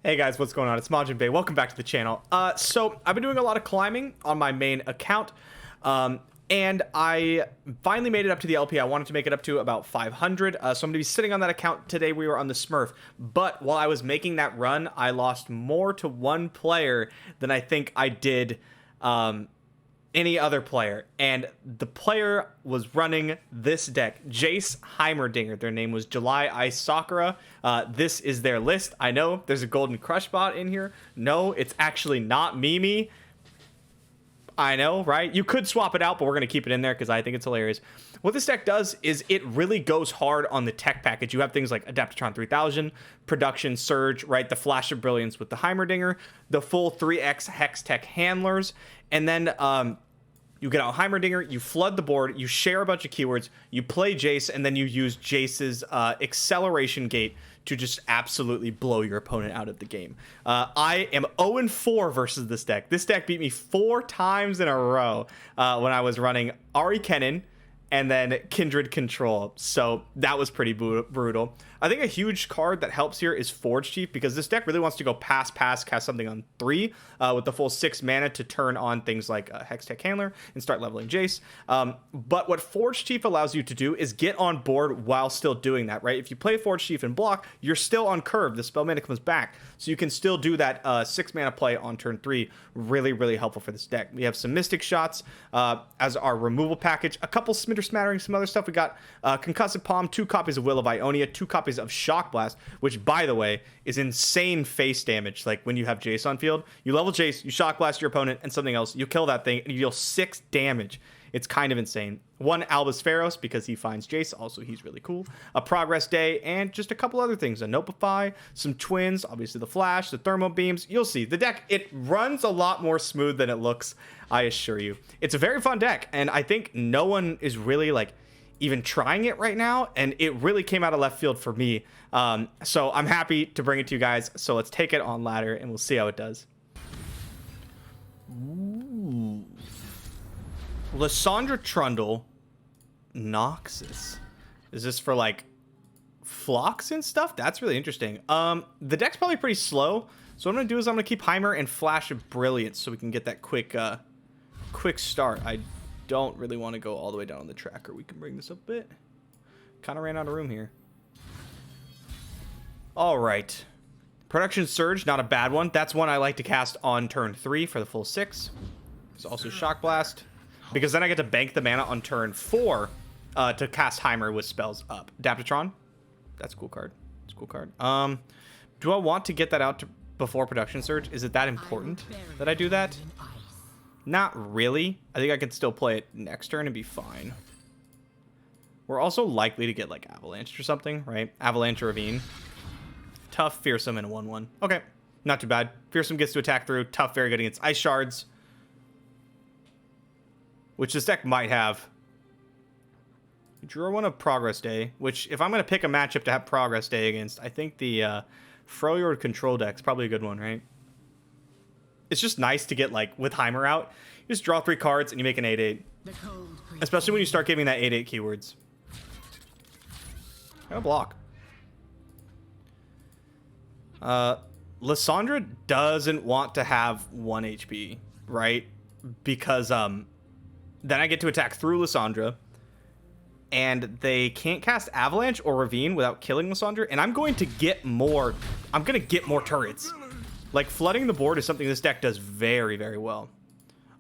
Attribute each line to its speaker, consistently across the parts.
Speaker 1: Hey guys, what's going on? It's MajiinBae. Welcome back to the channel. So I've been doing a lot of climbing on my main account, and I finally made it up to the LP. I wanted to make it up to about 500, so I'm going to be sitting on that account today. We were on the Smurf, but while I was making that run, I lost more to one player than I think I did any other player, and the player was running this deck, Jace Heimer. Their name was July Ice Sakura. This is their list. I know there's a Golden Crush bot in here. No, it's actually not Mimi. I know, right? You could swap it out, but we're going to keep it in there because I think it's hilarious. What this deck does is it really goes hard on the tech package. You have things like Adaptatron 3000, Production Surge, right? The Flash of Brilliance with the Heimerdinger, the full 3x Hex Tech Handlers, and then you get out Heimerdinger, you flood the board, you share a bunch of keywords, you play Jace, and then you use Jace's acceleration gate to just absolutely blow your opponent out of the game. I am 0-4 versus this deck. This deck beat me 4 times in a row when I was running Ari Kennen and then Kindred Control. So that was pretty brutal. I think a huge card that helps here is Forge Chief, because this deck really wants to go pass, cast something on 3 with the full 6 mana to turn on things like Hex Tech Handler and start leveling Jace. But what Forge Chief allows you to do is get on board while still doing that, right? If you play Forge Chief and block, you're still on curve. The spell mana comes back. So you can still do that 6 mana play on turn 3. Really, really helpful for this deck. We have some Mystic Shots as our removal package. A couple Smattering, some other stuff. We got Concussive Palm, 2 copies of Will of Ionia, 2 copies of Shock Blast, which, by the way, is insane face damage. Like, when you have Jace on field, you level Jace, you Shock Blast your opponent and something else, you kill that thing, and you deal 6 damage. It's kind of insane. 1 Albus Pharos, because he finds Jace. Also, he's really cool. A Progress Day, and just a couple other things. A Notify, some Twins, obviously the Flash, the Thermal Beams. You'll see. The deck, it runs a lot more smooth than it looks, I assure you. It's a very fun deck, and I think no one is really, like, even trying it right now, and it really came out of left field for me. So I'm happy to bring it to you guys. So let's take it on ladder, and we'll see how it does. Ooh. Lysandra Trundle, Noxus. Is this for like flocks and stuff? That's really interesting. The deck's probably pretty slow, so what I'm gonna do is I'm gonna keep Heimer and Flash of Brilliance so we can get that quick start. I don't really want to go all the way down on the tracker. We can bring this up a bit. Kind of ran out of room here. All right, Production Surge, not a bad one. That's one I like to cast on turn 3 for the full 6. There's also Shock Blast, because then I get to bank the mana on turn 4 to cast Heimer with spells up. Adaptatron, that's a cool card. It's a cool card. Do I want to get that out before Production Surge? Is it that important that I do that? Not really. I think I can still play it next turn and be fine. We're also likely to get like Avalanche or something, right? Avalanche or Ravine. Tough, Fearsome, and a 1/1. Okay, not too bad. Fearsome gets to attack through. Tough, very good against Ice Shards, which this deck might have. Drew one of Progress Day, which if I'm going to pick a matchup to have Progress Day against, I think the Freljord Control deck's probably a good one, right? It's just nice to get, like, with Heimer out, you just draw 3 cards and you make an 8/8. Especially when you start giving that 8/8 keywords. Got a block. Lysandra doesn't want to have 1 HP, right? Because then I get to attack through Lysandra, and they can't cast Avalanche or Ravine without killing Lysandra, and I'm going to get more. I'm going to get more turrets. Like, flooding the board is something this deck does very, very well.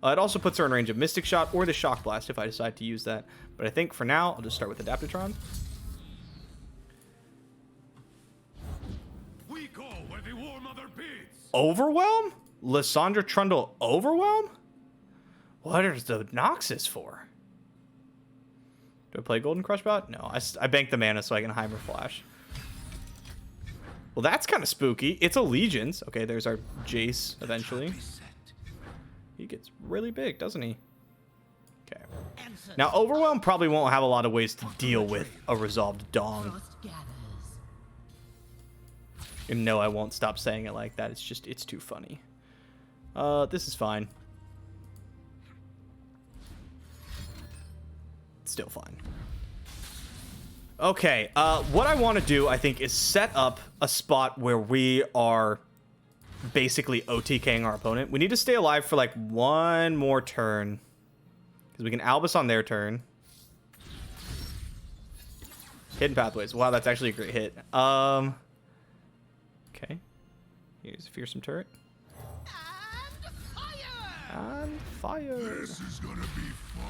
Speaker 1: It also puts her in range of Mystic Shot or the Shock Blast if I decide to use that. But I think for now, I'll just start with Adaptatron.
Speaker 2: We go where the War Mother beats.
Speaker 1: Overwhelm? Lysandra Trundle Overwhelm? What is the Noxus for? Do I play Golden Crush bot? No, I bank the mana so I can Heimer Flash. Well, that's kind of spooky. It's Allegiance. Okay, there's our Jace eventually. He gets really big, doesn't he? Okay. Now, Overwhelm probably won't have a lot of ways to deal with a resolved Dong. And no, I won't stop saying it like that. It's too funny. This is fine. It's still fine. Okay, what I want to do, I think, is set up a spot where we are basically OTKing our opponent. We need to stay alive for like one more turn. Because we can Albus on their turn. Hidden Pathways. Wow, that's actually a great hit. Okay. Here's a fearsome turret. And fire.
Speaker 2: This is gonna be fun.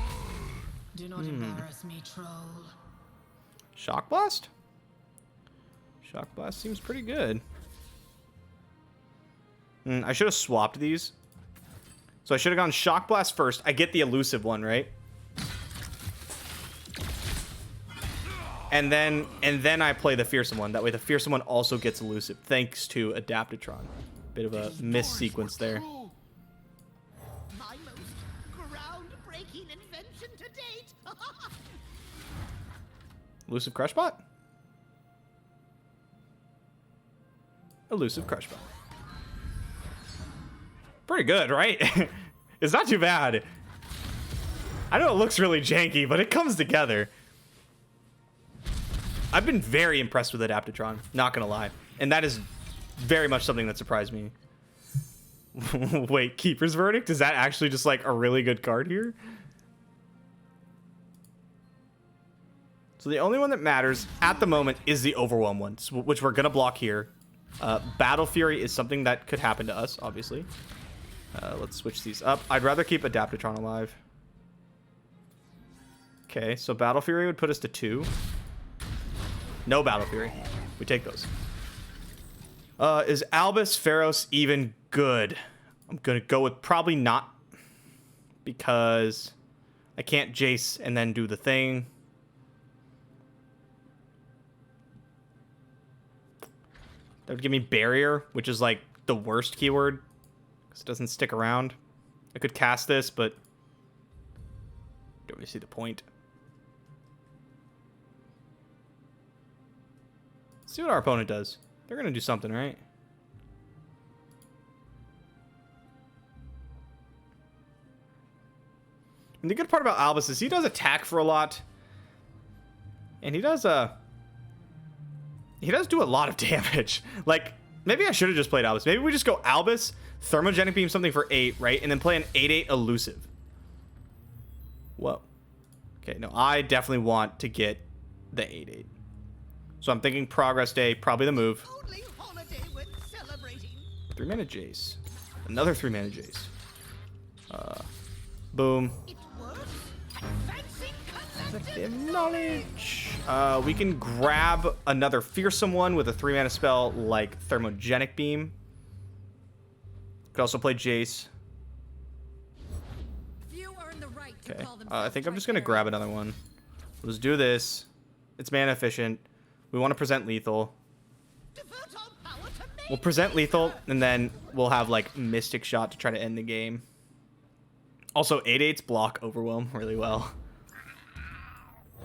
Speaker 3: Do not embarrass me, troll.
Speaker 1: Shock Blast? Shock Blast seems pretty good. I should have swapped these. So I should have gone Shock Blast first. I get the elusive one, right? And then I play the fearsome one. That way the fearsome one also gets elusive, thanks to Adaptatron. Bit of a miss sequence there.
Speaker 4: My most groundbreaking invention to date.
Speaker 1: Elusive Crushbot? Elusive Crushbot. Pretty good, right? It's not too bad. I know it looks really janky, but it comes together. I've been very impressed with Adaptatron, not gonna lie. And that is very much something that surprised me. Wait, Keeper's Verdict? Is that actually just like a really good card here? So the only one that matters at the moment is the Overwhelm one, which we're gonna block here. Battle Fury is something that could happen to us, obviously. Let's switch these up. I'd rather keep Adaptatron alive. Okay, so Battle Fury would put us to 2. No Battle Fury. We take those. Is Albus Pharos even good? I'm gonna go with probably not. Because I can't Jace and then do the thing. That would give me Barrier, which is like the worst keyword. Because it doesn't stick around. I could cast this, but don't really see the point. Let's see what our opponent does. They're going to do something, right? And the good part about Albus is he does attack for a lot. And he does do a lot of damage. Like, maybe I should have just played Albus. Maybe we just go Albus, Thermogenic Beam something for 8, right? And then play an 8/8 elusive. Whoa. Okay, no, I definitely want to get the 8/8. So I'm thinking Progress Day, probably the move.
Speaker 4: Only holiday worth celebrating.
Speaker 1: 3-mana Jace. Another 3-mana Jace. Boom.
Speaker 4: It works. Advancing
Speaker 1: Collective Knowledge. We can grab another fearsome one with a 3-mana spell like Thermogenic Beam. Could also play Jace.
Speaker 3: Few earn the right to
Speaker 1: Okay.
Speaker 3: call
Speaker 1: I think I'm just going to
Speaker 3: tricarians.
Speaker 1: grab another one. Let's do this. It's mana efficient. We want to present lethal.
Speaker 4: Divert our power to make
Speaker 1: We'll present lethal, and then we'll have, like, Mystic Shot to try to end the game. Also, 8/8s block Overwhelm really well.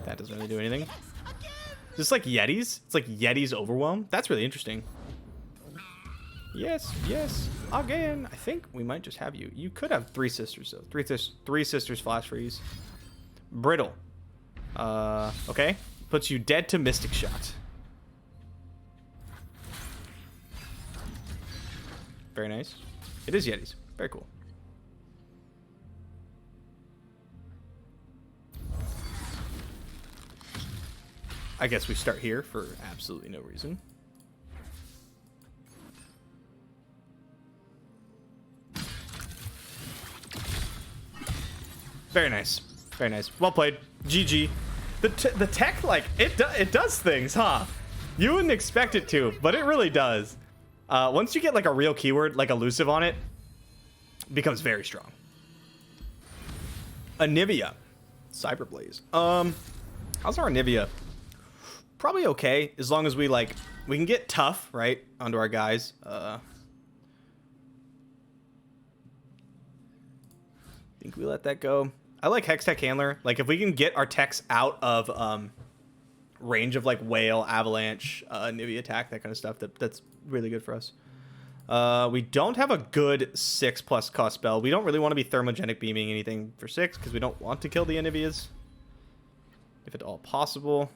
Speaker 1: That doesn't really do anything.
Speaker 4: again.
Speaker 1: Is this like Yetis? It's like Yetis Overwhelm? That's really interesting. Yes, yes, again. I think we might just have you. You could have 3 sisters, though. Three sisters flash freeze. Brittle. Okay. Puts you dead to Mystic Shot. Very nice. It is Yetis. Very cool. I guess we start here for absolutely no reason. Very nice. Very nice. Well played. GG. The tech, like, it does things, huh? You wouldn't expect it to, but it really does. Once you get, like, a real keyword, like elusive on it, it becomes very strong. Anivia. Cyberblaze. How's our Anivia? Probably okay, as long as we, like, we can get tough, right, onto our guys. Think we let that go. I like Hex Tech Handler. Like, if we can get our techs out of range of, like, Whale, Avalanche, Nivea attack, that kind of stuff, that's really good for us. We don't have a good 6+ cost spell. We don't really want to be Thermogenic Beaming anything for 6, because we don't want to kill the Anivias, if at all possible.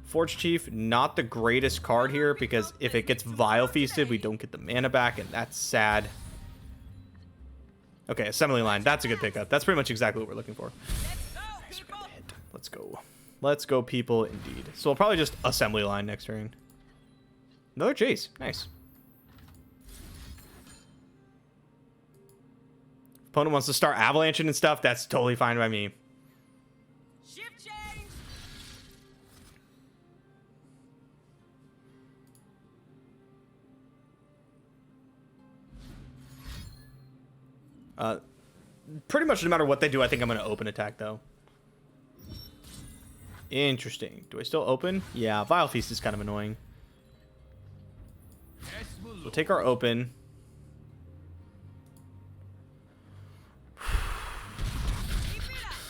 Speaker 1: Forge Chief, not the greatest card here, because if it gets Vile Feasted, we don't get the mana back, and that's sad. Okay, Assembly Line. That's a good pickup. That's pretty much exactly what we're looking for. Nice, we're gonna hit. Let's go. Let's go, people, indeed. So we'll probably just Assembly Line next turn. Another Jace. Nice. Opponent wants to start avalanching and stuff. That's totally fine by me.
Speaker 3: Shift change.
Speaker 1: Pretty much no matter what they do, I think I'm going to open attack, though. Interesting. Do I still open? Yeah, Vile Feast is kind of annoying. We'll take our open.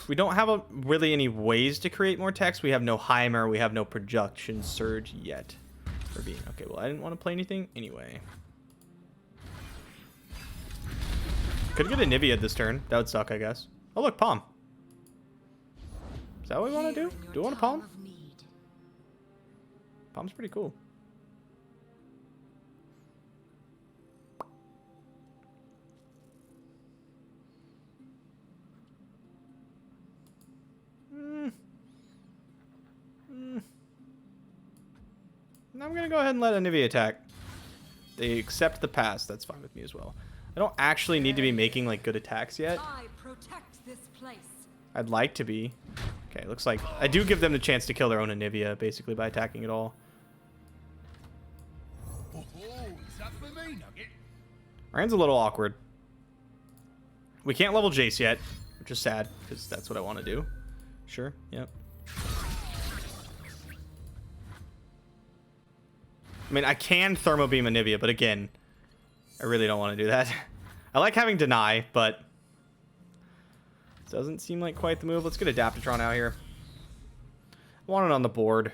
Speaker 1: We don't have really any ways to create more text. We have no Heimer. We have no Production Surge yet. For being okay, well, I didn't want to play anything anyway. Could get a Nivea this turn. That would suck, I guess. Oh, look, Palm. Is that what we want to do? Do we want a Palm? Palm's pretty cool. I'm going to go ahead and let a Nivea attack. They accept the pass. That's fine with me as well. I don't actually need to be making like good attacks yet.
Speaker 3: I protect this place.
Speaker 1: I'd like to be. Okay, looks like I do give them the chance to kill their own Anivia basically by attacking it all.
Speaker 2: Oh, is that for me, Nugget?
Speaker 1: Ryan's a little awkward. We can't level Jace yet, which is sad because that's what I want to do. Sure, yep. I mean, I can Thermo Beam Anivia, but again, I really don't want to do that. I like having Deny, but doesn't seem like quite the move. Let's get Adaptatron out here. I want it on the board.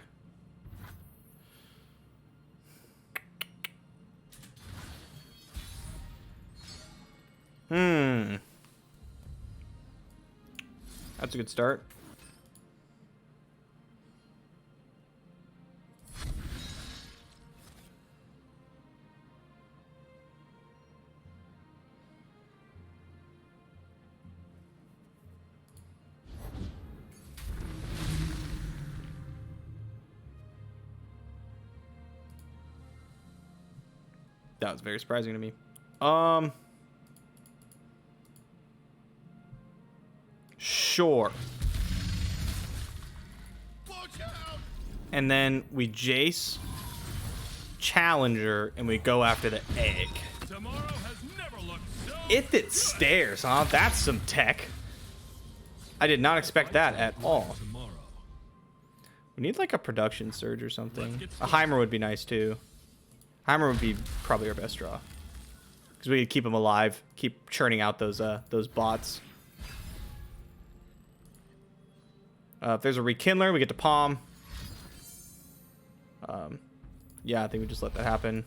Speaker 1: That's a good start. That was very surprising to me. Sure.
Speaker 2: Watch out!
Speaker 1: And then we Jace, Challenger, and we go after the egg.
Speaker 2: Tomorrow has never looked so
Speaker 1: If it stares, huh? That's some tech. I did not expect that at all.
Speaker 2: tomorrow.
Speaker 1: We need like a Production Surge or something. A Heimer would be nice too. Heimer would be probably our best draw. Because we could keep them alive, keep churning out those bots. If there's a Rekindler, we get to Palm. Yeah, I think we just let that happen.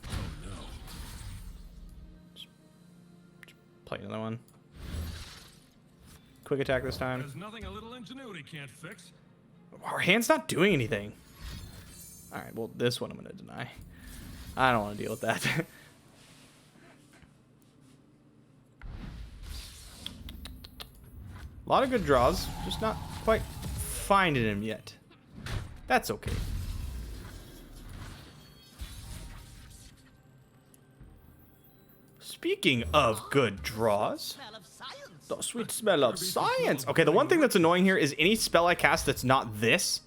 Speaker 1: Just play another one. Quick attack this time.
Speaker 2: There's nothing a little ingenuity can't fix.
Speaker 1: Our hand's not doing anything. Alright, well, this one I'm going to deny. I don't want to deal with that. A lot of good draws, just not quite finding him yet. That's okay. Speaking of good draws,
Speaker 4: Smell of science.
Speaker 1: the sweet smell of science. Okay, the one thing that's annoying here is any spell I cast that's not this.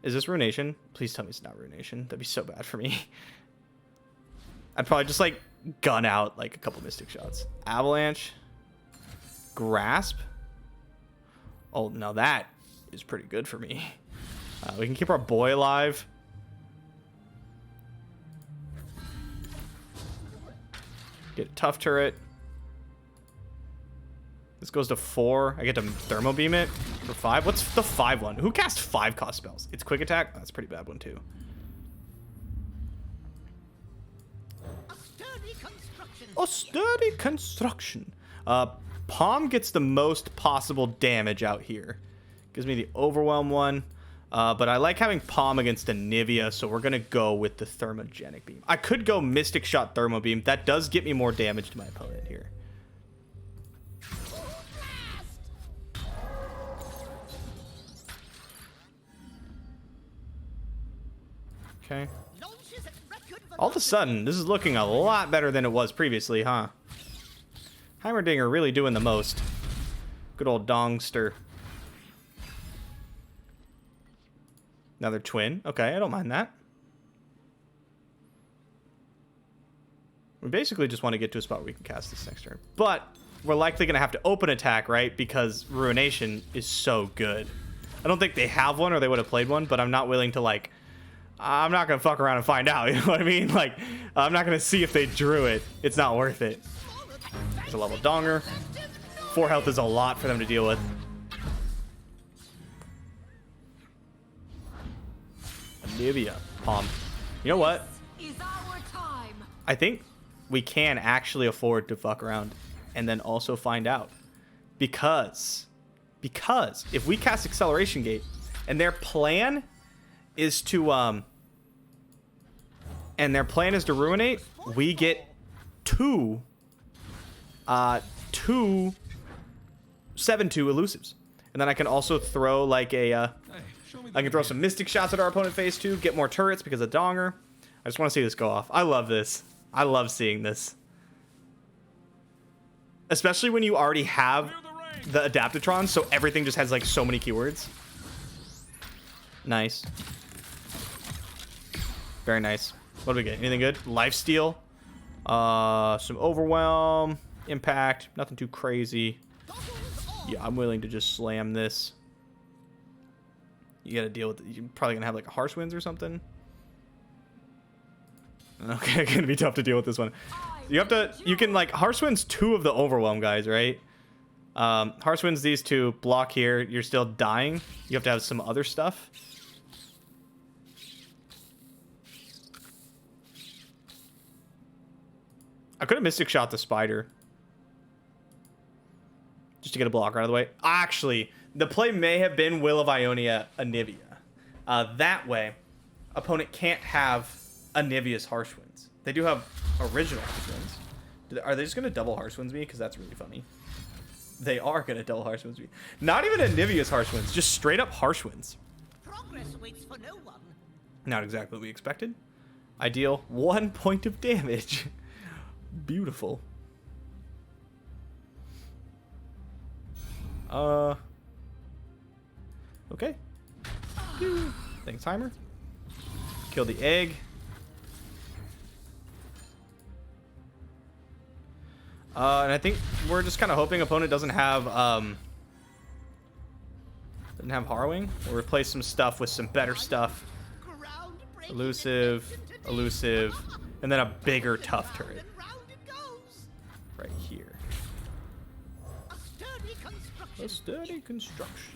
Speaker 1: Is this Ruination? Please tell me it's not Ruination. That'd be so bad for me. I'd probably just like gun out like a couple Mystic shots. Avalanche. Grasp. Oh, now that is pretty good for me. We can keep our boy alive. Get a tough turret. This goes to 4. I get to Thermo Beam it for 5. What's the 5 one? Who casts 5 cost spells? It's Quick Attack? That's a pretty bad one too.
Speaker 4: A sturdy construction.
Speaker 1: Oh, sturdy construction. Palm gets the most possible damage out here. Gives me the Overwhelm one. But I like having Palm against Anivia, so we're going to go with the Thermogenic Beam. I could go Mystic Shot Thermo Beam. That does get me more damage to my opponent here. Okay. All of a sudden, this is looking a lot better than it was previously, huh? Heimerdinger really doing the most. Good old Dongster. Another twin. Okay, I don't mind that. We basically just want to get to a spot where we can cast this next turn. But we're likely going to have to open attack, right? Because Ruination is so good. I don't think they have one or they would have played one, but I'm not willing to, like... I'm not going to fuck around and find out, you know what I mean? Like, I'm not going to see if they drew it. It's not worth it. There's a level Donger. 4 health is a lot for them to deal with. Anivia. Palm. You know what?
Speaker 3: Is our time.
Speaker 1: I think we can actually afford to fuck around and then also find out. Because if we cast Acceleration Gate and their plan is to ruinate, we get two 7/2 elusives. And then I can also throw like a I can throw some Mystic Shots at our opponent phase 2, get more turrets because of Donger. I just want to see this go off. I love this. I love seeing this. Especially when you already have the Adaptatron, so everything just has like so many keywords. Nice. Very nice. What do we get? Anything good? Lifesteal. Some Overwhelm. Impact. Nothing too crazy. Yeah, I'm willing to just slam this. You gotta deal with it. You're probably gonna have like a Harsh Winds or something. Okay, gonna be tough to deal with this one. You have to, you can like Harsh Winds 2 of the Overwhelm guys, right? Harsh Winds these 2, block here, you're still dying. You have to have some other stuff. I could have Mystic Shot the Spider. Just to get a blocker out of the way. Actually, the play may have been Will of Ionia Anivia. That way, opponent can't have Anivia's Harsh Winds. They do have original Harsh Winds. Are they just going to double Harsh Winds me? Because that's really funny. They are going to double Harsh Winds me. Not even Anivia's Harsh Winds. Just straight up Harsh Winds.
Speaker 4: Progress waits for no one.
Speaker 1: Not exactly what we expected. I deal 1 point of damage. Beautiful. Okay. Thanks, Heimer. Kill the egg. And I think we're just kind of hoping opponent doesn't have Harrowing. We'll replace some stuff with some better stuff. Elusive, elusive, and then a bigger tough turret. Right here. A sturdy construction.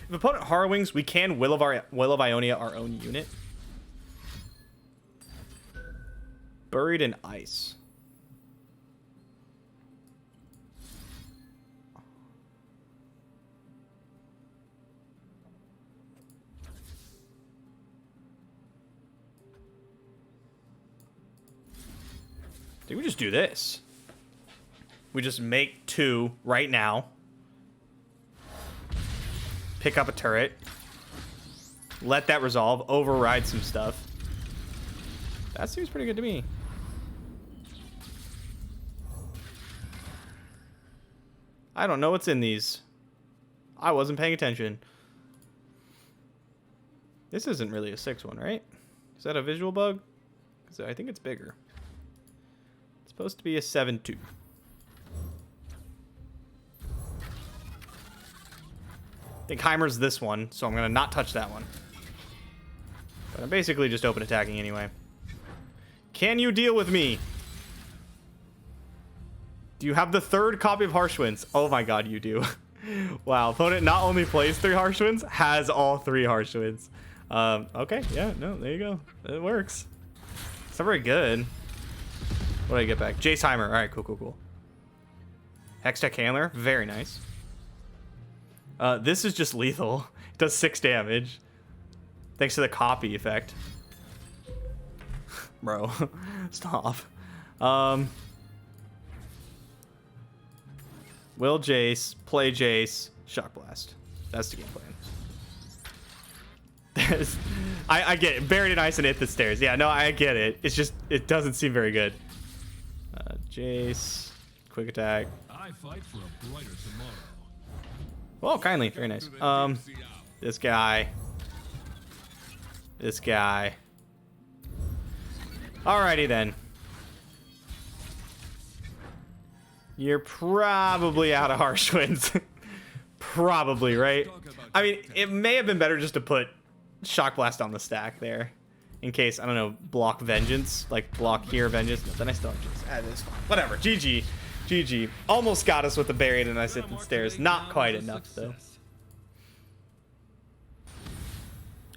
Speaker 1: If opponent Harrowings, we can Will of Ionia our own unit. Buried in ice. I think we just do this. We just make 2 right now. Pick up a turret. Let that resolve. Override some stuff. That seems pretty good to me. I don't know what's in these. I wasn't paying attention. This isn't really a 6-1, right? Is that a visual bug? Because I think it's bigger. It's supposed to be a 7-2. I think Heimer's this one, so I'm going to not touch that one. But I'm basically just open attacking anyway. Can you deal with me? Do you have the 3rd copy of Harsh Winds? Oh my god, you do. Wow, opponent not only plays 3 Harsh Winds, has all 3 Harsh Winds. Okay, yeah, no, there you go. It works. It's not very good. What did I get back? Jace Heimer. Alright, cool, cool, cool. Hextech Handler. Very nice. This is just lethal. It does 6 damage. Thanks to the copy effect. Bro, stop. Will Jace, play Jace, Shock Blast. That's the game plan. I get it. Buried in ice and hit the stairs. Yeah, no, I get it. It's just, it doesn't seem very good. Jace, quick attack.
Speaker 2: I fight for a brighter tomorrow.
Speaker 1: Oh, kindly. Very nice. This guy. This guy. Alrighty then. You're probably out of harsh winds. Probably, right? I mean, it may have been better just to put Shock Blast on the stack there. In case, I don't know, block Vengeance. Like, block here, Vengeance. But then I still have Jace. It's fine. Whatever. GG. GG. Almost got us with the buried and I hit the stairs. Not quite enough, though.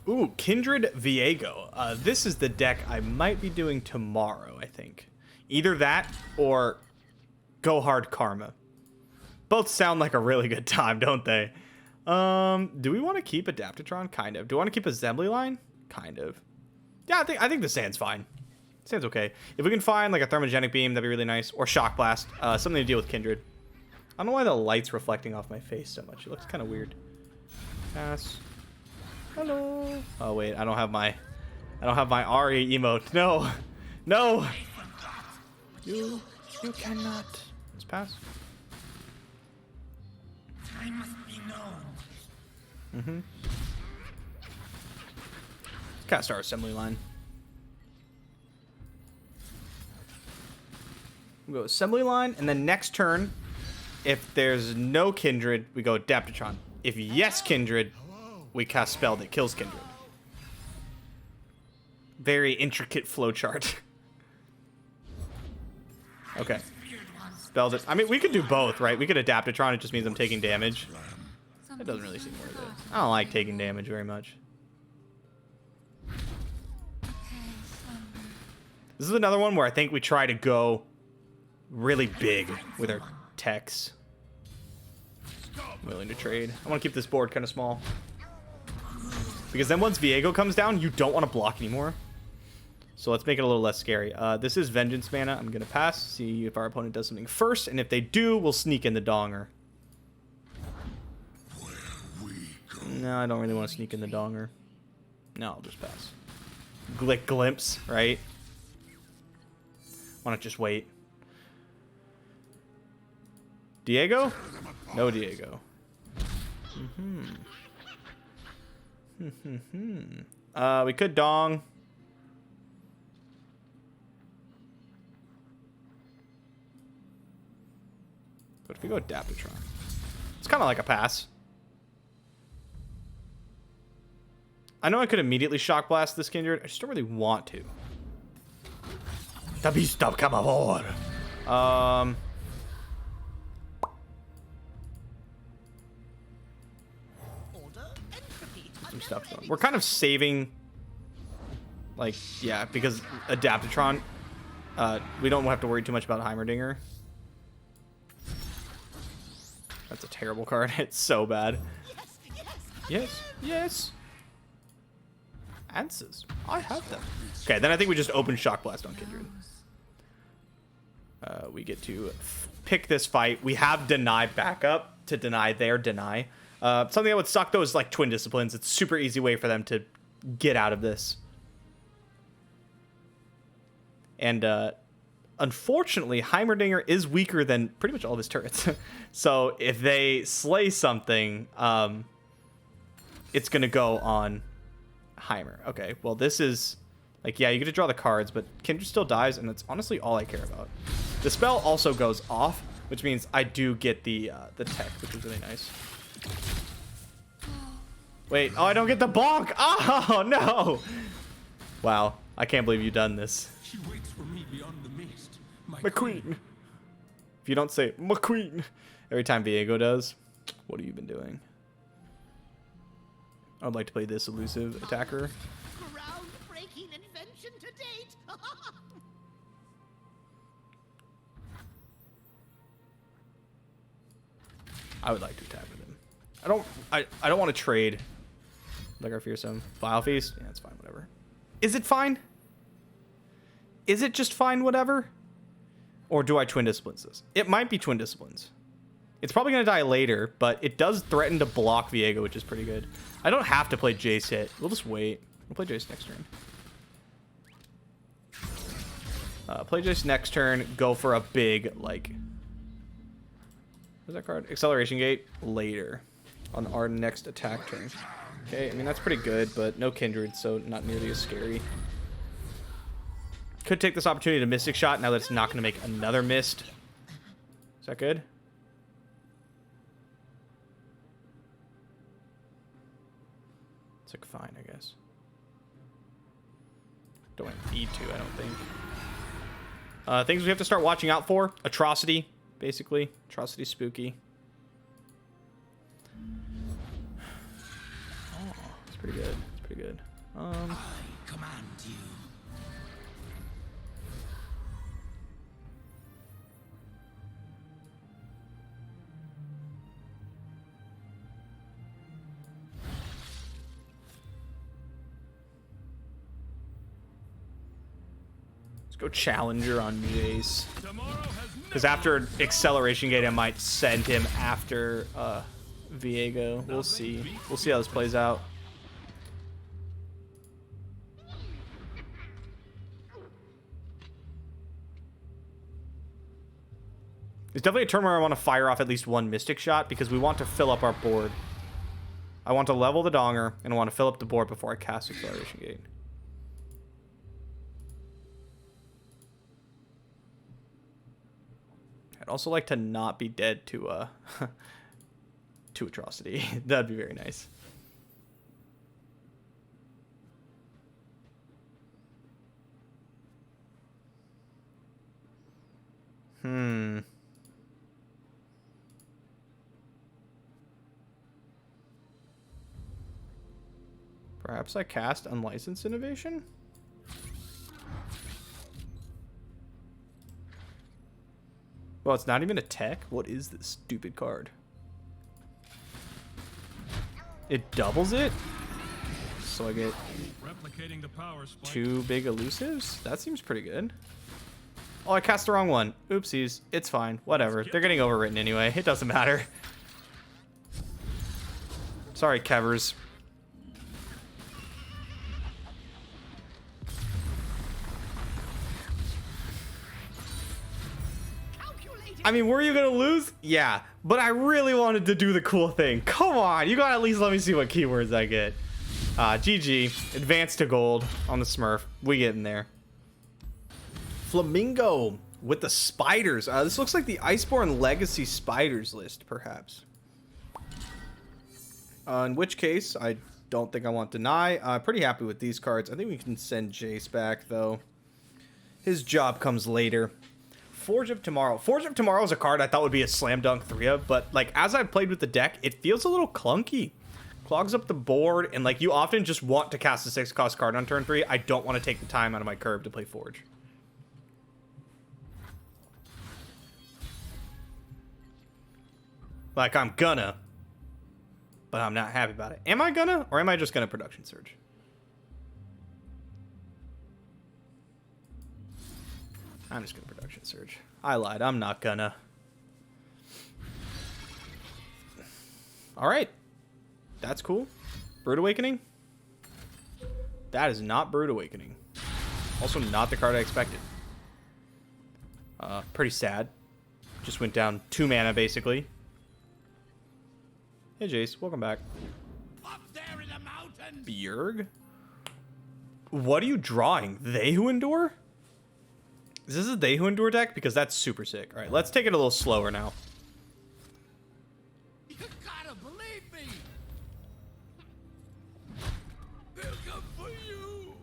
Speaker 1: Ooh, Kindred Viego. This is the deck I might be doing tomorrow, I think. Either that or Go Hard Karma. Both sound like a really good time, don't they? Do we want to keep Adaptatron? Kind of. Do we want to keep Assembly Line? Kind of. Yeah, I think the Sand's fine. Sand's okay. If we can find like a Thermogenic Beam, that'd be really nice. Or Shock Blast. Something to deal with Kindred. I don't know why the light's reflecting off my face so much. It looks kind of weird. Pass. Hello. Oh wait, I don't have my Ari emote. No. No. You cannot. Let's pass.
Speaker 4: I must be known.
Speaker 1: Mm-hmm. Cast our Assembly Line. We go Assembly Line, and then next turn, if there's no Kindred, we go Adaptatron. If yes Kindred, we cast spell that kills Kindred. Very intricate flowchart. Okay. Spelled it. I mean, we could do both, right? We could Adaptatron. It just means I'm taking damage. It doesn't really seem worth it. I don't like taking damage very much. This is another one where I think we try to go really big with our techs. I'm willing to trade. I want to keep this board kind of small. Because then once Viego comes down, you don't want to block anymore. So let's make it a little less scary. This is Vengeance mana. I'm going to pass. See if our opponent does something first. And if they do, we'll sneak in the Donger. No, I don't really want to sneak in the Donger. No, I'll just pass. Glimpse, right? Why not just wait? Diego? No Diego. We could Dong. But if we go Adaptatron, it's kind of like a pass. I know I could immediately Shock Blast this Kindred. I just don't really want to. The beast of Camavor. Some stuff going. We're kind of saving, like, yeah, because Adaptatron, we don't have to worry too much about Heimerdinger. That's a terrible card. It's so bad. Yes, yes. Answers. I have them. Okay, then I think we just open Shock Blast on Kindred. We get to pick this fight. We have Deny backup to deny their Deny. Something that would suck, though, is like Twin Disciplines. It's a super easy way for them to get out of this. And unfortunately, Heimerdinger is weaker than pretty much all of his turrets. So if they slay something, it's going to go on Heimer. Okay, well, this is... Like, yeah, you get to draw the cards, but Kindred still dies, and that's honestly all I care about. The spell also goes off, which means I do get the tech, which is really nice. Wait, oh, I don't get the bonk! Oh, no! Wow, I can't believe you've done this.
Speaker 2: She waits for me beyond the mist.
Speaker 1: My queen! If you don't say, my queen, every time Viego does, what have you been doing? I would like to play this elusive attacker.
Speaker 4: Groundbreaking invention to date.
Speaker 1: I would like to attack with him. I don't want to trade Like our fearsome Vile Feast. Yeah, it's fine, whatever. Is it fine? Is it just fine, whatever? Or do I Twin Disciplines this? It might be Twin Disciplines. It's probably going to die later, but it does threaten to block Viego, which is pretty good. I don't have to play Jace hit. We'll just wait. We'll play Jace next turn. Play Jace next turn. Go for a big, like... What's that card? Acceleration Gate later on our next attack turn. Okay, I mean, that's pretty good, but no Kindred, so not nearly as scary. Could take this opportunity to Mystic Shot now that it's not going to make another Mist. Is that good? It's like fine, I guess. Don't need to, I don't think. Things we have to start watching out for. Atrocity, basically. Atrocity spooky. Oh, it's pretty good. It's pretty good.
Speaker 4: I command you.
Speaker 1: Go Challenger on Jace. Because after Acceleration Gate, I might send him after Viego. We'll see. We'll see how this plays out. It's definitely a turn where I want to fire off at least one Mystic Shot because we want to fill up our board. I want to level the Donger and I want to fill up the board before I cast Acceleration Gate. I'd also like to not be dead to to Atrocity. That'd be very nice. Perhaps I cast Unlicensed Innovation? Well, it's not even a tech. What is this stupid card? It doubles it? So I get
Speaker 2: Replicating the power spike.
Speaker 1: 2 big elusives? That seems pretty good. Oh, I cast the wrong one. Oopsies. It's fine. Whatever. They're getting overwritten anyway. It doesn't matter. Sorry, Kevers. I mean, were you gonna lose? Yeah, but I really wanted to do the cool thing. Come on, you gotta at least let me see what keywords I get. GG, advance to gold on the Smurf. We get in there. Flamingo with the spiders. This looks like the Iceborne Legacy spiders list, perhaps. In which case, I don't think I want Deny. Pretty happy with these cards. I think we can send Jace back, though. His job comes later. Forge of Tomorrow. Forge of Tomorrow is a card I thought would be a slam dunk 3-of, but like as I've played with the deck, it feels a little clunky. Clogs up the board, and like you often just want to cast a 6-cost card on turn 3. I don't want to take the time out of my curve to play Forge. Like I'm gonna, but I'm not happy about it. Am I gonna, or am I just gonna Production Surge? I'm just gonna Production Surge. I lied. I'm not gonna. Alright. That's cool. Brood Awakening? That is not Brood Awakening. Also not the card I expected. Pretty sad. Just went down 2 mana, basically. Hey, Jace. Welcome back.
Speaker 4: Up there in the mountains.
Speaker 1: Bjerg? What are you drawing? They Who Endure? Is this a They Who Endure deck? Because that's super sick. All right, let's take it a little slower now.
Speaker 4: You gotta believe me. They'll come for you.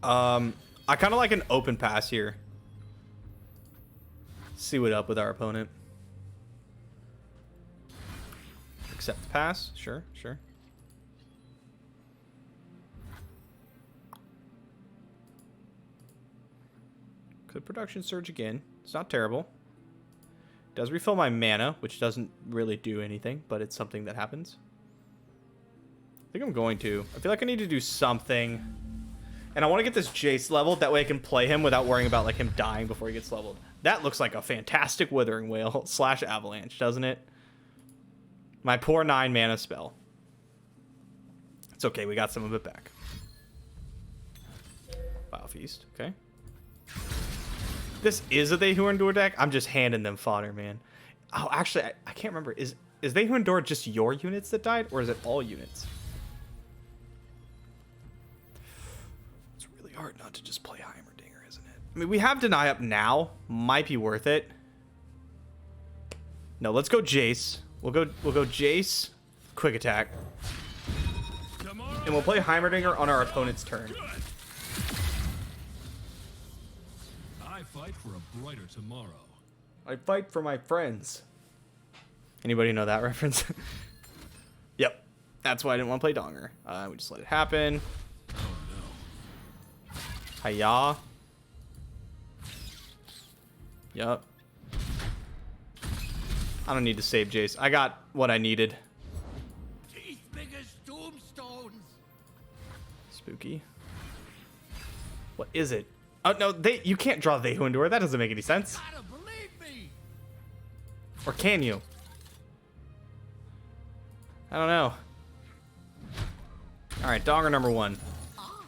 Speaker 1: I kind of like an open pass here. See what up with our opponent. Accept the pass. Sure, sure. Could Production Surge again. It's not terrible. Does refill my mana, which doesn't really do anything, but it's something that happens. think I'm going to. I feel like I need to do something. And I want to get this Jace leveled. That way I can play him without worrying about like him dying before he gets leveled. That looks like a fantastic Withering Wail / Avalanche, doesn't it? My poor 9 mana spell. It's okay. We got some of it back. Wow, Feast. Okay. This is a They Who Endure deck. I'm just handing them fodder, man. Oh, actually, I can't remember. Is They Who Endure just your units that died, or is it all units? It's really hard not to just play Heimerdinger, isn't it? I mean, we have Deny up now. Might be worth it. No, let's go Jace. We'll go Jace, quick attack, and we'll play Heimerdinger on our opponent's turn.
Speaker 2: I fight for a brighter tomorrow.
Speaker 1: I fight for my friends. Anybody know that reference? Yep. That's why I didn't want to play Donger. We just let it happen.
Speaker 2: Oh
Speaker 1: Hiya. Yup. I don't need to save Jace. I got what I needed.
Speaker 4: Teeth big as tombstones.
Speaker 1: Spooky. What is it? Oh no, you can't draw They Who Endure. That doesn't make any sense.
Speaker 4: Gotta believe me.
Speaker 1: Or can you? I don't know. Alright, Donger number 1.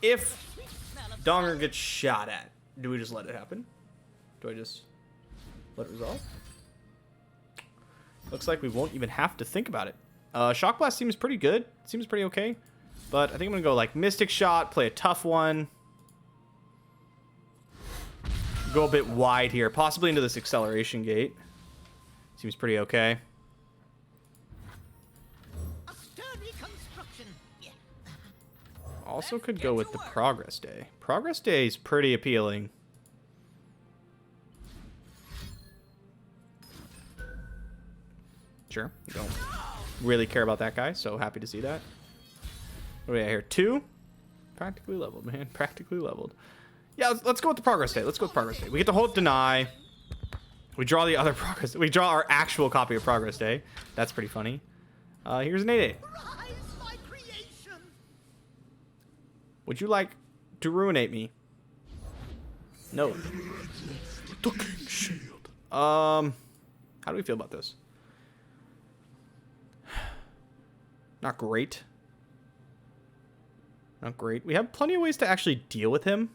Speaker 1: If Donger gets shot at, do we just let it happen? Do I just let it resolve? Looks like we won't even have to think about it. Shock Blast seems pretty good. Seems pretty okay. But I think I'm going to go like Mystic Shot, play a tough one. Go a bit wide here, possibly into this Acceleration Gate. Seems pretty okay.
Speaker 4: A sturdy construction. Yeah.
Speaker 1: Also could go with the Progress Day. Progress Day is pretty appealing. Sure. Don't really care about that guy, so happy to see that. What do we got here? 2? Practically leveled, man. Practically leveled. Yeah, let's go with the Progress Day. Let's go with Progress Day. We get to hold Deny. We draw the other Progress. We draw our actual copy of Progress Day. That's pretty funny. Here's an 8/8.
Speaker 4: Rise, my creation.
Speaker 1: Would you like to ruinate me? No. The King's Shield. How do we feel about this? Not great. Not great. We have plenty of ways to actually deal with him.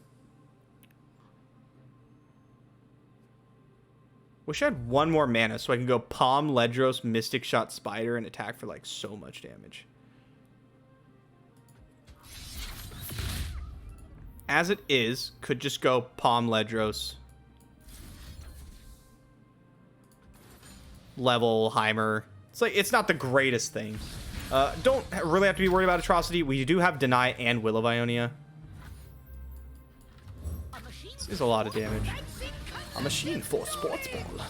Speaker 1: Wish I had one more mana so I can go Palm, Ledros, Mystic Shot, Spider, and attack for like so much damage. As it is, could just go Palm, Ledros, level Heimer. It's like it's not the greatest thing. Don't really have to be worried about Atrocity. We do have Deny and Will of Ionia. This is a lot of damage. A machine for sports ball.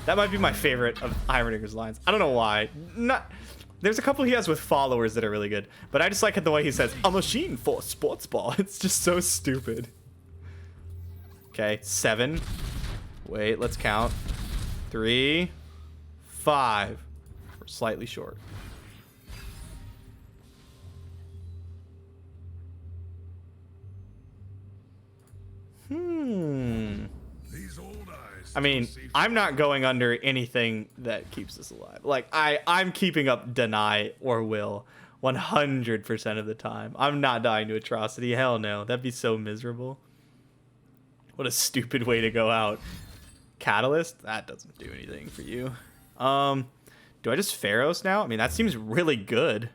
Speaker 1: That might be my favorite of Heimerdinger's lines. I don't know why. There's a couple he has with followers that are really good, but I just like it the way he says, a machine for sports ball. It's just so stupid. Okay, 7. Wait, let's count. 3, 5. We're slightly short.
Speaker 2: These old eyes
Speaker 1: I mean, I'm not going under anything that keeps us alive. Like, I'm keeping up Deny or Will 100% of the time. I'm not dying to Atrocity. Hell no. That'd be so miserable. What a stupid way to go out. Catalyst? That doesn't do anything for you. Do I just Pharaohs now? I mean, that seems really good.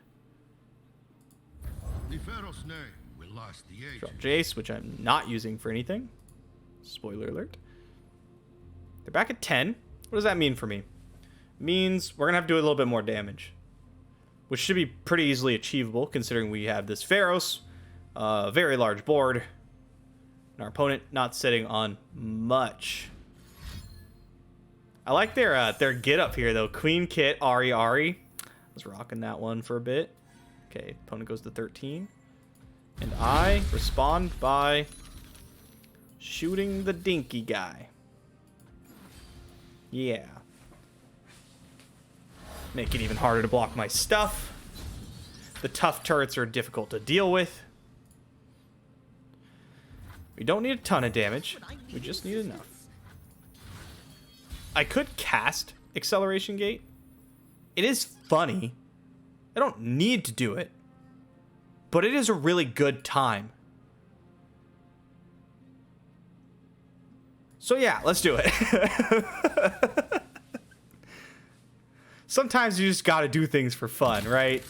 Speaker 5: The Pharaoh's name will last the age.
Speaker 1: Drop Jace, which I'm not using for anything. Spoiler alert. They're back at 10. What does that mean for me? Means we're going to have to do a little bit more damage. Which should be pretty easily achievable, considering we have this Pharaohs, very large board, and our opponent not sitting on much. I like their get up here, though. Queen Kit, Ari. I was rocking that one for a bit. Okay, opponent goes to 13. And I respond by shooting the dinky guy. Yeah. Make it even harder to block my stuff. The tough turrets are difficult to deal with. We don't need a ton of damage. We just need enough. I could cast Acceleration Gate. It is funny. I don't need to do it. But it is a really good time. So yeah, let's do it. Sometimes you just gotta do things for fun, right?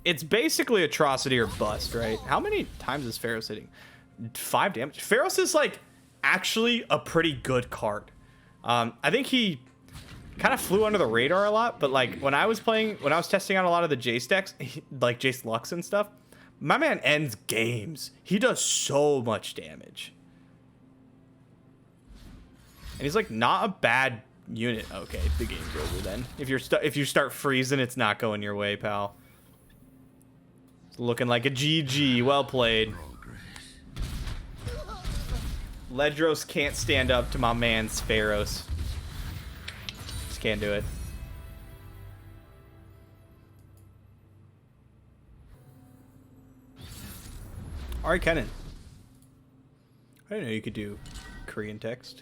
Speaker 1: It's basically atrocity or bust, right? How many times is Pharos hitting? 5 damage. Pharos is like actually a pretty good card. I think he kind of flew under the radar a lot, but like when I was testing out a lot of the Jace decks, like Jace Lux and stuff, my man ends games. He does so much damage. And he's like not a bad unit. Okay, the game's over then. If you start freezing, it's not going your way, pal. It's looking like a GG. Well played. Ledros can't stand up to my man Pharos. Just can't do it. Alright, Kennen. I didn't know you could do Korean text.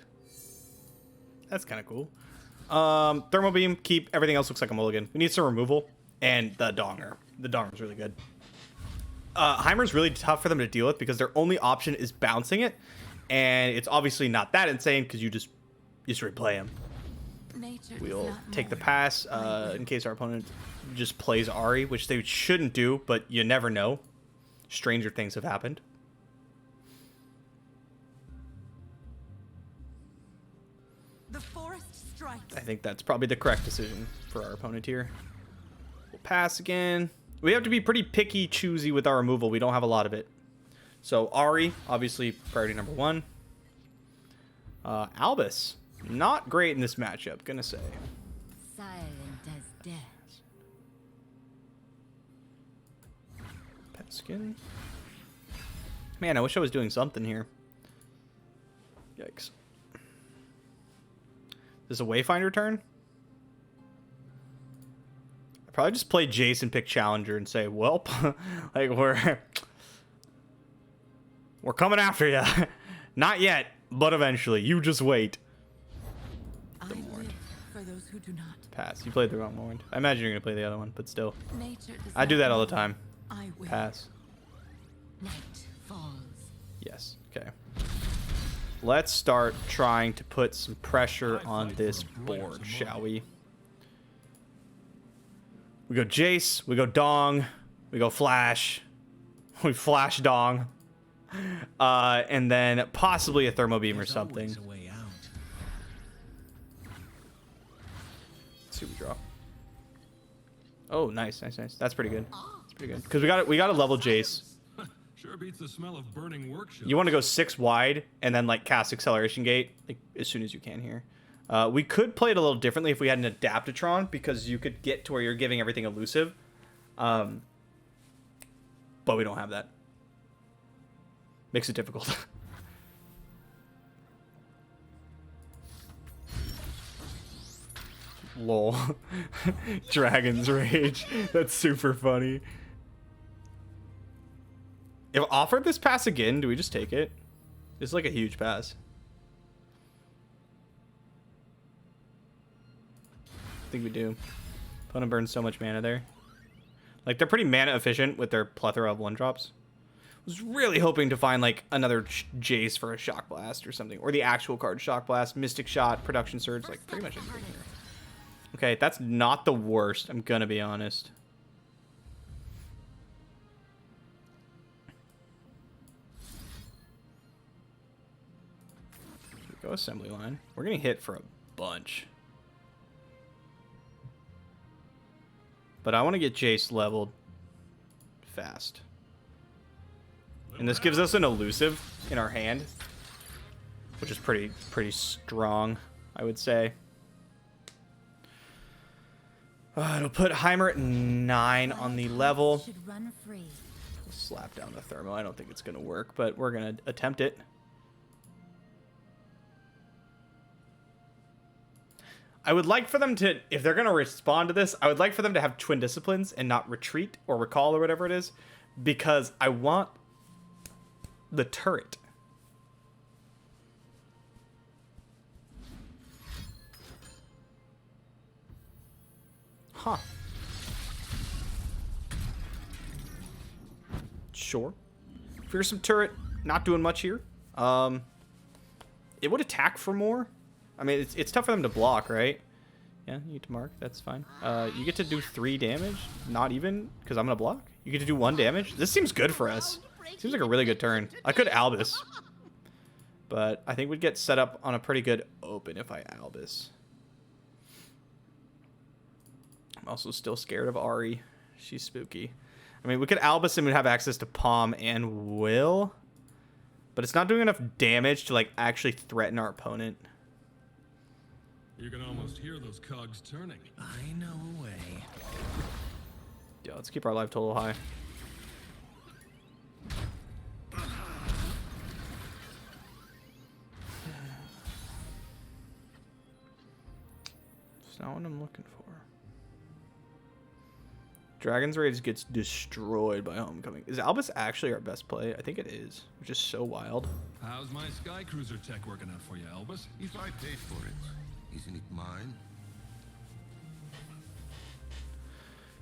Speaker 1: That's kind of cool. Thermal Beam, keep. Everything else looks like a mulligan. We need some removal. And the Donger. The Donger's really good. Heimer's really tough for them to deal with because their only option is bouncing it. And it's obviously not that insane because you just replay him. We'll take the pass in case our opponent just plays Ahri, which they shouldn't do, but you never know. Stranger things have happened.
Speaker 3: The forest strikes.
Speaker 1: I think that's probably the correct decision for our opponent here. We'll pass again. We have to be pretty picky, choosy with our removal. We don't have a lot of it. So Ahri, obviously priority number 1. Albus, not great in this matchup, gonna say.
Speaker 3: Silent as death.
Speaker 1: Pet skin. Man, I wish I was doing something here. Yikes. This is a Wayfinder turn? I probably just play Jace and pick Challenger and say, welp, like we're coming after you. Not yet, but eventually. You just wait.
Speaker 3: I live for those who do not.
Speaker 1: Pass. You played the wrong one. I imagine you're going to play the other one, but still.
Speaker 3: Nature does
Speaker 1: I do
Speaker 3: not
Speaker 1: that all the
Speaker 3: know.
Speaker 1: time.
Speaker 3: I will.
Speaker 1: Pass.
Speaker 3: Night falls.
Speaker 1: Yes. Okay. Let's start trying to put some pressure on this board, shall we? We go Jace. We go Dong. We go Flash. We Flash Dong. And then possibly a Thermo Beam or something.
Speaker 2: There's always a way out.
Speaker 1: Let's see what we draw. Oh, nice, nice, nice. That's pretty good. That's pretty good. Because we got a level Jace.
Speaker 2: Sure beats the smell of burning workshop.
Speaker 1: You want to go 6 wide and then like cast Acceleration Gate like as soon as you can here. We could play it a little differently if we had an Adaptatron because you could get to where you're giving everything elusive. But we don't have that. Makes it difficult. Lol. Dragon's Rage. That's super funny. If offered this pass again, do we just take it? It's like a huge pass. I think we do. Opponent burns so much mana there. Like, they're pretty mana efficient with their plethora of 1-drops. Was really hoping to find like another Jace for a Shock Blast or something. Or the actual card Shock Blast, Mystic Shot, Production Surge, like pretty much anything here. Okay, that's not the worst, I'm gonna be honest. Go assembly line. We're gonna hit for a bunch. But I want to get Jace leveled fast. And this gives us an elusive in our hand, which is pretty strong, I would say. It'll put Heimer at 9 on the level.
Speaker 3: Should run free.
Speaker 1: Slap down the thermo. I don't think it's gonna work, but we're gonna attempt it. I would like for them to, if they're gonna respond to this, I would like for them to have twin disciplines and not retreat or recall or whatever it is, because I want the turret. Huh. Sure. Fearsome turret, not doing much here. It would attack for more. I mean, it's tough for them to block, right? Yeah, you get to mark. That's fine. You get to do 3 damage. Not even, because I'm going to block. You get to do 1 damage. This seems good for us. Seems like a really good turn. I could Albus. But I think we'd get set up on a pretty good open if I Albus. I'm also still scared of Ari. She's spooky. I mean, we could Albus and we'd have access to Palm and Will. But it's not doing enough damage to, like, actually threaten our opponent.
Speaker 2: You can almost hear those cogs turning.
Speaker 6: I know a way.
Speaker 1: Yeah, let's keep our life total high. It's not what I'm looking for. Dragon's Rage gets destroyed by Homecoming. Is Albus actually our best play? I think it is, which is so wild.
Speaker 2: How's my sky cruiser tech working out for you, Elvis?
Speaker 5: If I paid for it, isn't it mine?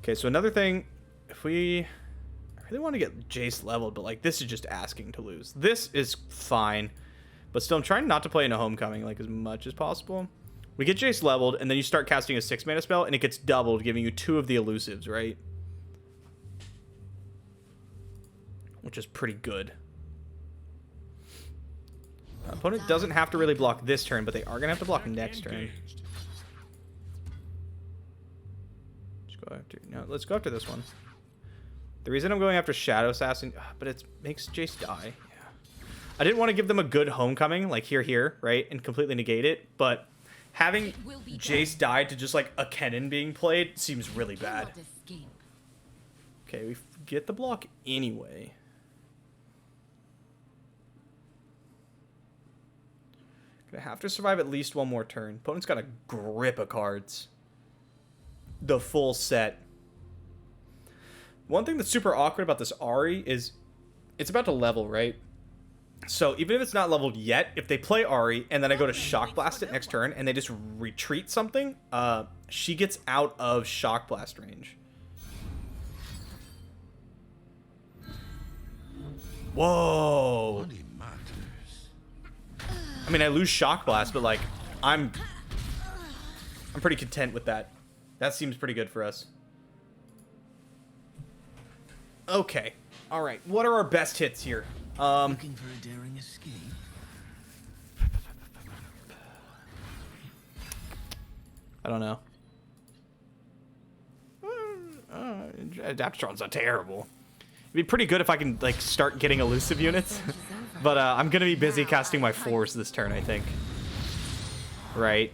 Speaker 1: Okay, so another thing, if I really want to get Jace leveled, but like this is just asking to lose. This is fine, but still I'm trying not to play into Homecoming like as much as possible. We get Jace leveled, and then you start casting a 6-mana spell, and it gets doubled, giving you 2 of the elusives, right? Which is pretty good. Opponent doesn't have to really block this turn, but they are going to have to block next turn. Let's go after... No, let's go after this one. The reason I'm going after Shadow Assassin... But it makes Jace die. Yeah. I didn't want to give them a good Homecoming, like here, right? And completely negate it, but... Having Jace die to just like a Kennen being played seems really bad. Okay, we get the block anyway. Gonna have to survive at least 1 more turn. Opponent's got a grip of cards. The full set. One thing that's super awkward about this Ari is it's about to level, right? So even if it's not leveled yet, if they play Ari and then I go to Shock Blast it next turn and they just retreat something, she gets out of Shock Blast range. Whoa.
Speaker 5: Money matters.
Speaker 1: I mean, I lose Shock Blast, but like I'm pretty content with that. That seems pretty good for us. Okay. All right. What are our best hits here?
Speaker 6: Looking for a daring escape?
Speaker 1: I don't know. Adaptatron's not terrible. It'd be pretty good if I can like start getting elusive units. But I'm gonna be busy casting my Force this turn, I think. Right?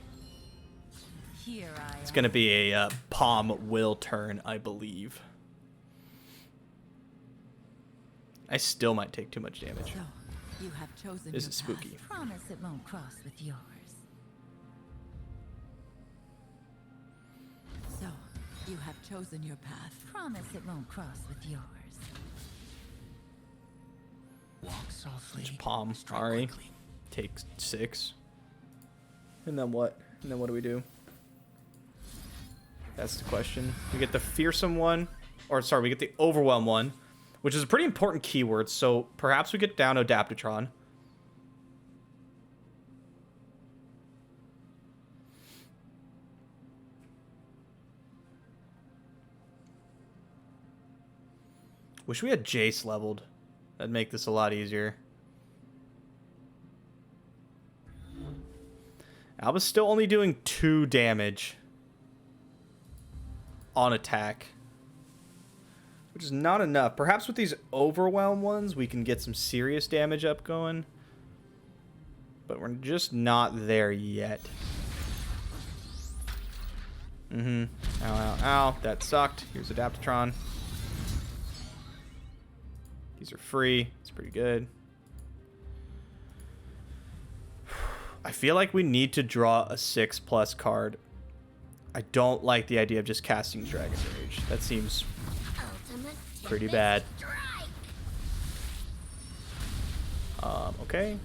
Speaker 1: It's gonna be a Palm Will turn, I believe. I still might take too much damage.
Speaker 3: So, you have chosen
Speaker 1: This
Speaker 3: your
Speaker 1: is spooky.
Speaker 3: path. Promise it won't cross with yours. So, you have chosen your path. Promise it won't cross with yours.
Speaker 6: Walk softly.
Speaker 1: Palm,
Speaker 6: strike
Speaker 1: Ari.
Speaker 6: quickly.
Speaker 1: Take 6. And then what? And then what do we do? That's the question. We get the Fearsome one. Or, sorry, we get the Overwhelm one. Which is a pretty important keyword, so perhaps we get down Adaptatron. Wish we had Jace leveled. That'd make this a lot easier. Alba's still only doing 2 damage on attack. Which is not enough. Perhaps with these Overwhelm ones, we can get some serious damage up going. But we're just not there yet. Ow, ow, ow. That sucked. Here's Adaptatron. These are free. It's pretty good. I feel like we need to draw a 6+ card. I don't like the idea of just casting Dragon's Rage. That seems pretty bad. Okay.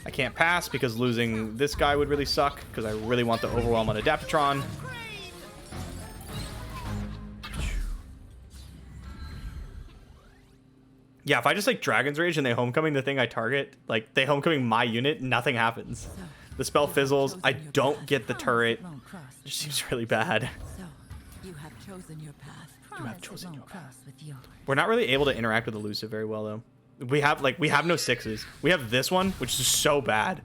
Speaker 1: I can't pass because losing this guy would really suck because I really want the Overwhelm on Adaptatron. Yeah, if I just like Dragon's Rage and they Homecoming the thing I target, like they Homecoming my unit, nothing happens. The spell fizzles. I don't get the turret. It just seems really bad.
Speaker 3: So, you have chosen your path.
Speaker 1: You have chosen your
Speaker 3: cross with yours.
Speaker 1: We're not really able to interact with Elusive very well though. We have no 6s. We have this one, which is so bad.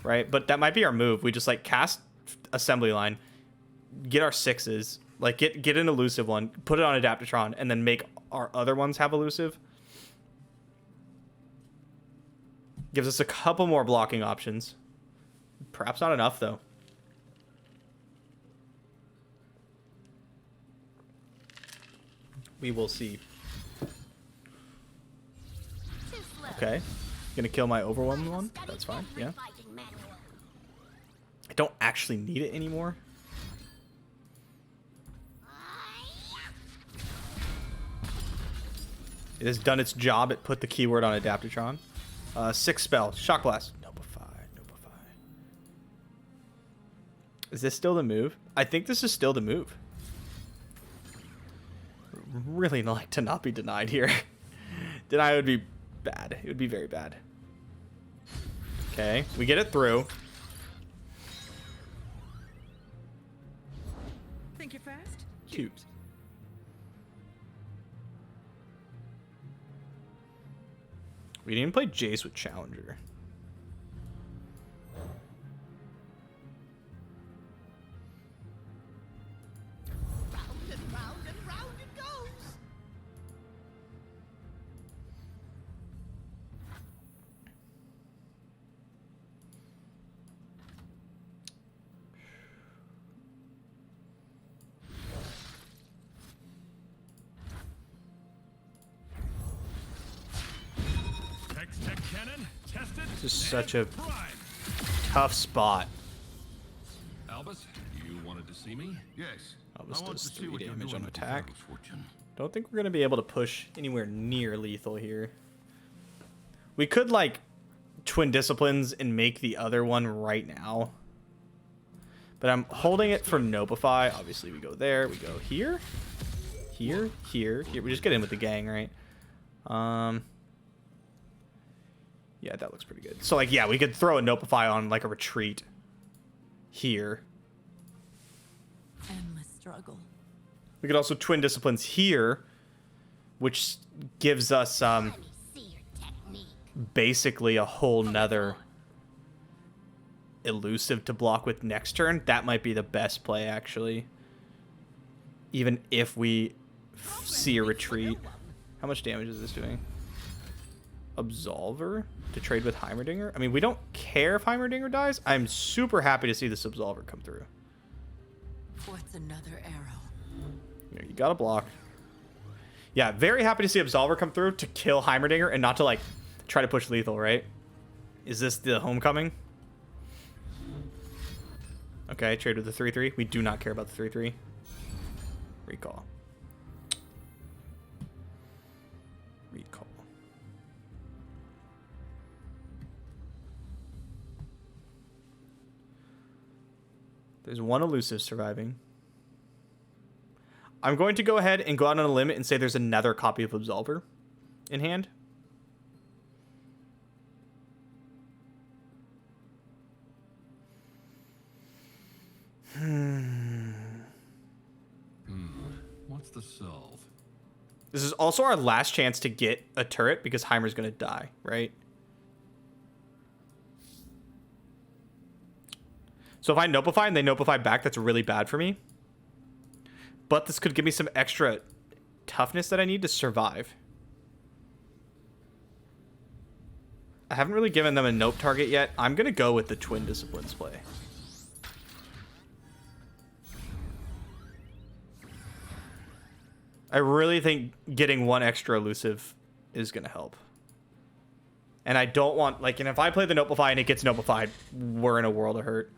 Speaker 1: Right? But that might be our move. We just like cast Assembly Line, get our 6s, like get an Elusive one, put it on Adaptatron, and then make our other ones have Elusive. Gives us a couple more blocking options. Perhaps not enough, though. We will see. Okay. Gonna kill my Overwhelmed one? That's fine, yeah. I don't actually need it anymore. It has done its job. It put the keyword on Adaptatron. 6 spell. Shock Blast. Notify. Is this still the move? I think this is still the move. Really like to not be denied here. Deny would be bad. It would be very bad. Okay, we get it through.
Speaker 7: Think you're fast?
Speaker 1: Cute. We didn't even play Jace with Challenger.
Speaker 4: Round and round it goes.
Speaker 2: Tech cannon, tested.
Speaker 1: This is such a
Speaker 2: prime.
Speaker 1: tough spot.
Speaker 2: Albus, you wanted to see me?
Speaker 5: Yes.
Speaker 1: Albus
Speaker 5: I want
Speaker 1: does
Speaker 5: to see
Speaker 1: 3
Speaker 5: what you're
Speaker 1: damage
Speaker 5: doing
Speaker 1: on
Speaker 5: with
Speaker 1: attack.
Speaker 5: this fortune.
Speaker 1: Don't think we're going to be able to push anywhere near lethal here. We could, like, Twin Disciplines and make the other one right now. But I'm holding it for Notify. Obviously, we go there. We go here. Here. We just get in with the gang, right? Yeah, that looks pretty good. So, like, yeah, we could throw a Notify on, like, a retreat here.
Speaker 3: Endless struggle.
Speaker 1: We could also Twin Disciplines here, which gives us
Speaker 4: Let me see your technique.
Speaker 1: basically a whole nother Elusive to block with next turn. That might be the best play, actually. Even if we see a retreat. How much damage is this doing? Absolver to trade with Heimerdinger? I mean, we don't care if Heimerdinger dies. I'm super happy to see this Absolver come through.
Speaker 3: What's another arrow?
Speaker 1: Here, you gotta block. Yeah, very happy to see Absolver come through to kill Heimerdinger and not to, like, try to push lethal, right? Is this the Homecoming? Okay, trade with the 3-3. We do not care about the 3-3. Recall. Recall. There's one Elusive surviving. I'm going to go ahead and go out on a limb and say there's another copy of Absolver in hand.
Speaker 2: What's the solve?
Speaker 1: This is also our last chance to get a turret because Heimer's going to die, right? So if I Notify and they Notify back, that's really bad for me. But this could give me some extra toughness that I need to survive. I haven't really given them a nope target yet. I'm going to go with the Twin Disciplines play. I really think getting one extra Elusive is going to help. And I don't want, like, and if I play the Noblify and it gets Noblified, we're in a world of hurt.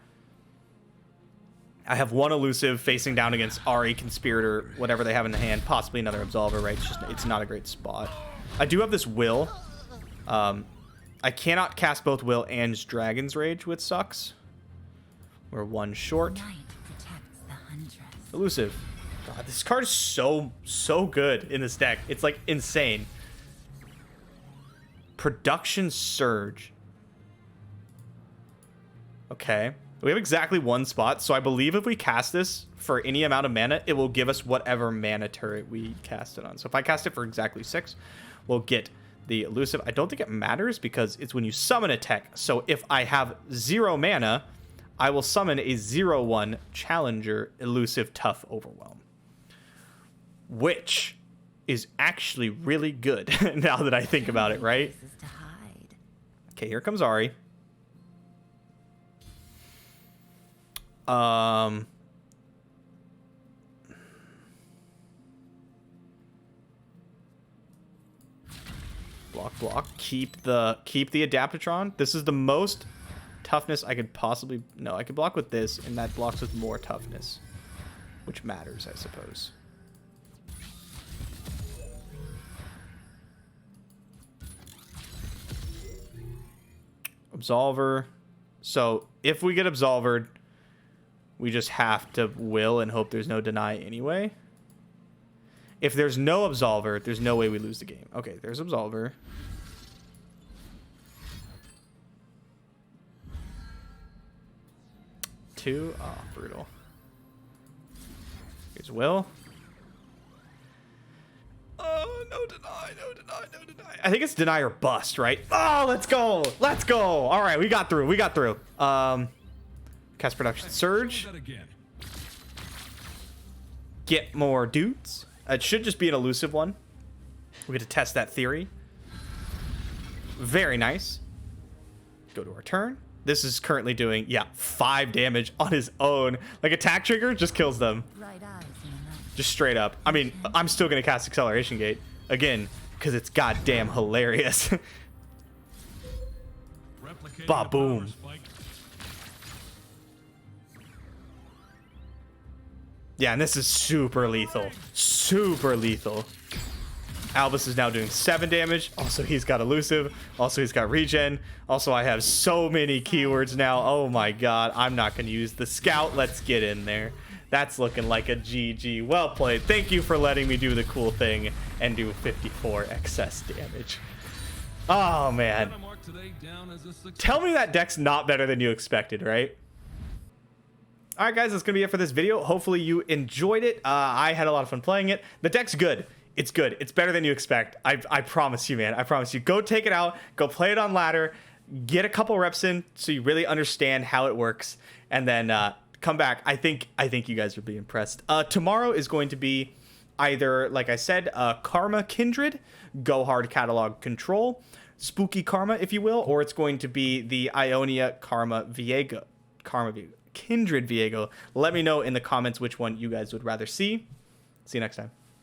Speaker 1: I have one elusive facing down against Ari, Conspirator, whatever they have in the hand, possibly another Absolver, right? It's just, it's not a great spot. I do have this Will. I cannot cast both Will and Dragon's Rage, which sucks. We're one short.
Speaker 3: Night protects the huntress.
Speaker 1: Elusive. God, this card is so good in this deck. It's like insane. Production Surge. Okay. We have exactly one spot, so I believe if we cast this for any amount of mana, it will give us whatever mana turret we cast it on. So if I cast it for exactly 6, we'll get the elusive. I don't think it matters because it's when you summon a tech. So if I have 0 mana, I will summon a 0/1 Challenger Elusive Tough Overwhelm, which is actually really good now that I think about it, right?
Speaker 3: Places to hide.
Speaker 1: Okay, here comes Ari. Block. Keep the Adaptatron. This is the most toughness I could possibly... No, I could block with this, and that blocks with more toughness, which matters, I suppose. Absolver. So if we get Absolvered, we just have to will and hope there's no deny anyway. If there's no Absolver, there's no way we lose the game. Okay, there's Absolver. Two. Oh, brutal. Here's will. Oh, no deny. I think it's deny or bust, right? Oh, let's go. All right, we got through. Cast Production Surge.
Speaker 2: That again.
Speaker 1: Get more dudes. It should just be an elusive one. We get to test that theory. Very nice. Go to our turn. This is currently doing, 5 damage on his own. Like, attack trigger just kills them.
Speaker 3: Bright eyes in the night.
Speaker 1: Just straight up. I mean, I'm still going to cast Acceleration Gate. Again, because it's goddamn hilarious.
Speaker 2: Replicating
Speaker 1: Ba
Speaker 2: the
Speaker 1: boom.
Speaker 2: power spike.
Speaker 1: Yeah, and this is super lethal. Albus is now doing 7 damage. Also, he's got elusive. Also, he's got regen. Also, I have so many keywords now. Oh my god. I'm not going to use the scout. Let's get in there. That's looking like a GG. Well played. Thank you for letting me do the cool thing and do 54 excess damage. Oh, man.
Speaker 2: Gonna mark today down as a success.
Speaker 1: Tell me that deck's not better than you expected, right? All right, guys, that's going to be it for this video. Hopefully you enjoyed it. I had a lot of fun playing it. The deck's good. It's good. It's better than you expect. I promise you, man. I promise you. Go take it out. Go play it on ladder. Get a couple reps in so you really understand how it works. And then come back. I think you guys will be impressed. Tomorrow is going to be either, like I said, Karma Kindred, Go Hard Catalog Control, Spooky Karma, if you will, or it's going to be the Ionia Karma Viego. Kindred Viego. Let me know in the comments which one you guys would rather see. See you next time.